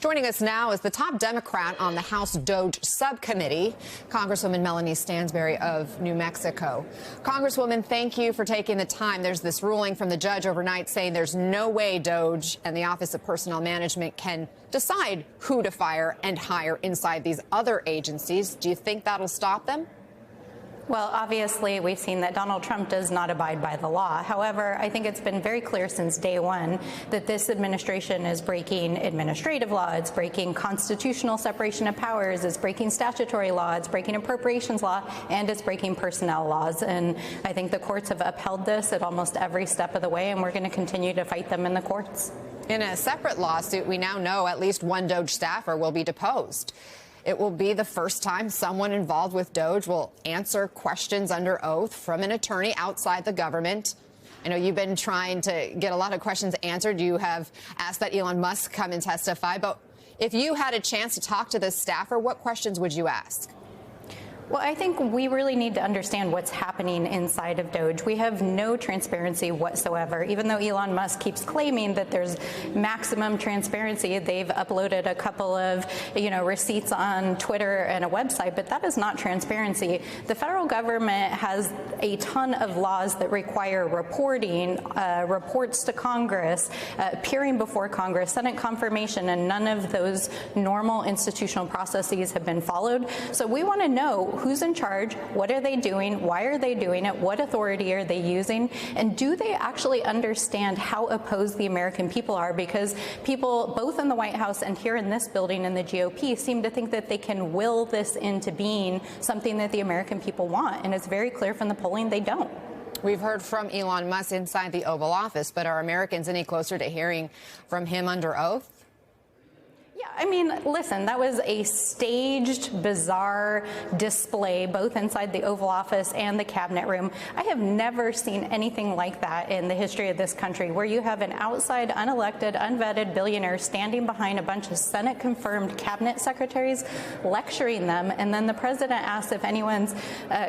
Joining us now is the top Democrat on the House DOJ subcommittee, Congresswoman Melanie Stansbury of New Mexico. Congresswoman, thank you for taking the time. There's this ruling from the judge overnight saying there's no way DOJ and the Office of Personnel Management can decide who to fire and hire inside these other agencies. Do you think that'll stop them? Well, obviously, we've seen that Donald Trump does not abide by the law. However, I think it's been very clear since day one that this administration is breaking administrative law, it's breaking constitutional separation of powers, it's breaking statutory law, it's breaking appropriations law, and it's breaking personnel laws. And I think the courts have upheld this at almost every step of the way, and we're going to continue to fight them in the courts. In a separate lawsuit, we now know at least one DOJ staffer will be deposed. It will be the first time someone involved with DOJ will answer questions under oath from an attorney outside the government. I know you've been trying to get a lot of questions answered. You have asked that Elon Musk come and testify. But if you had a chance to talk to this staffer, what questions would you ask? Well, I think we really need to understand what's happening inside of DOJ. We have no transparency whatsoever. Even though Elon Musk keeps claiming that there's maximum transparency, they've uploaded a couple of, receipts on Twitter and a website, but that is not transparency. The federal government has a ton of laws that require reporting, reports to Congress, appearing before Congress, Senate confirmation, and none of those normal institutional processes have been followed. So we want to know who's in charge, what are they doing, why are they doing it, what authority are they using, and do they actually understand how opposed the American people are? Because people, both in the White House and here in this building in the GOP, seem to think that they can will this into being something that the American people want, and it's very clear from the polling they don't. We've heard from Elon Musk inside the Oval Office, but are Americans any closer to hearing from him under oath? Yeah, I mean, listen, that was a staged, bizarre display, both inside the Oval Office and the Cabinet Room. I have never seen anything like that in the history of this country, where you have an outside, unelected, unvetted billionaire standing behind a bunch of Senate-confirmed cabinet secretaries, lecturing them, and then the president asks if anyone's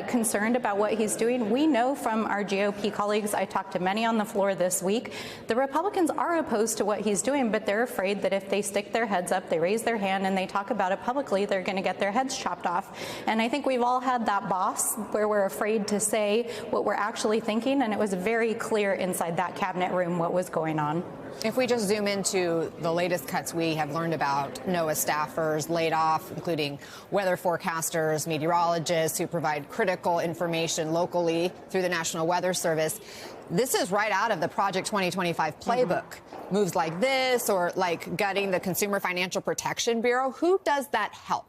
concerned about what he's doing. We know from our GOP colleagues, I talked to many on the floor this week, the Republicans are opposed to what he's doing, but they're afraid that if they stick their heads up, they raise their hand, and they talk about it publicly, they're going to get their heads chopped off. And I think we've all had that boss where we're afraid to say what we're actually thinking, and it was very clear inside that cabinet room what was going on. If we just zoom into the latest cuts we have learned about, NOAA staffers laid off, including weather forecasters, meteorologists who provide critical information locally through the National Weather Service. This is right out of the Project 2025 playbook. Moves like this, or like gutting the Consumer Financial Protection Bureau. Who does that help?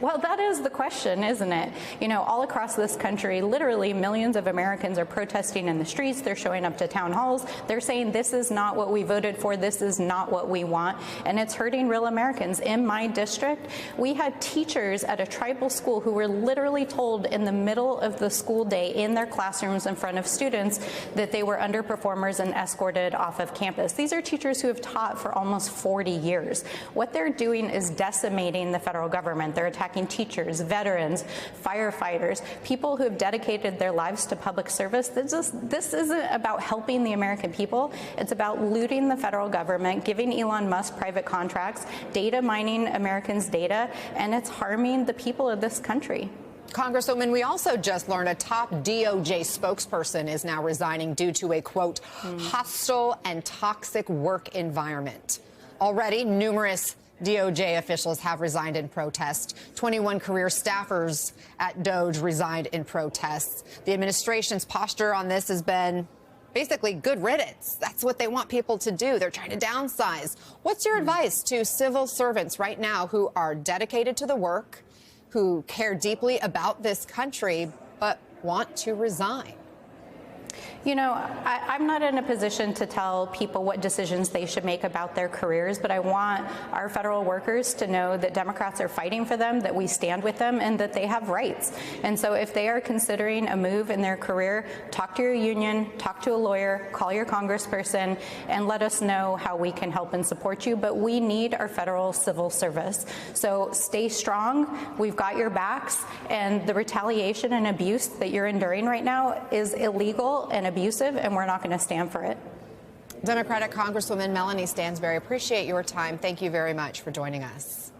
Well, that is the question, isn't it? All across this country, literally millions of Americans are protesting in the streets. They're showing up to town halls. They're saying this is not what we voted for. This is not what we want. And it's hurting real Americans. In my district, we had teachers at a tribal school who were literally told in the middle of the school day in their classrooms in front of students that they were underperformers and escorted off of campus. These are teachers who have taught for almost 40 years. What they're doing is decimating the federal government. They're attacking teachers, veterans, firefighters, people who have dedicated their lives to public service. This isn't about helping the American people. It's about looting the federal government, giving Elon Musk private contracts, data mining Americans' data, and it's harming the people of this country. Congresswoman, we also just learned a top DOJ spokesperson is now resigning due to a, quote, hostile and toxic work environment. Already, numerous DOJ officials have resigned in protest. 21 career staffers at DOJ resigned in protests. The administration's posture on this has been basically good riddance. That's what they want people to do. They're trying to downsize. What's your advice to civil servants right now who are dedicated to the work, who care deeply about this country, but want to resign? I'm not in a position to tell people what decisions they should make about their careers, but I want our federal workers to know that Democrats are fighting for them, that we stand with them, and that they have rights. And so if they are considering a move in their career, talk to your union, talk to a lawyer, call your congressperson, and let us know how we can help and support you. But we need our federal civil service. So stay strong. We've got your backs. And the retaliation and abuse that you're enduring right now is illegal and abusive, and we're not going to stand for it. Democratic Congresswoman Melanie Stansbury, appreciate your time. Thank you very much for joining us.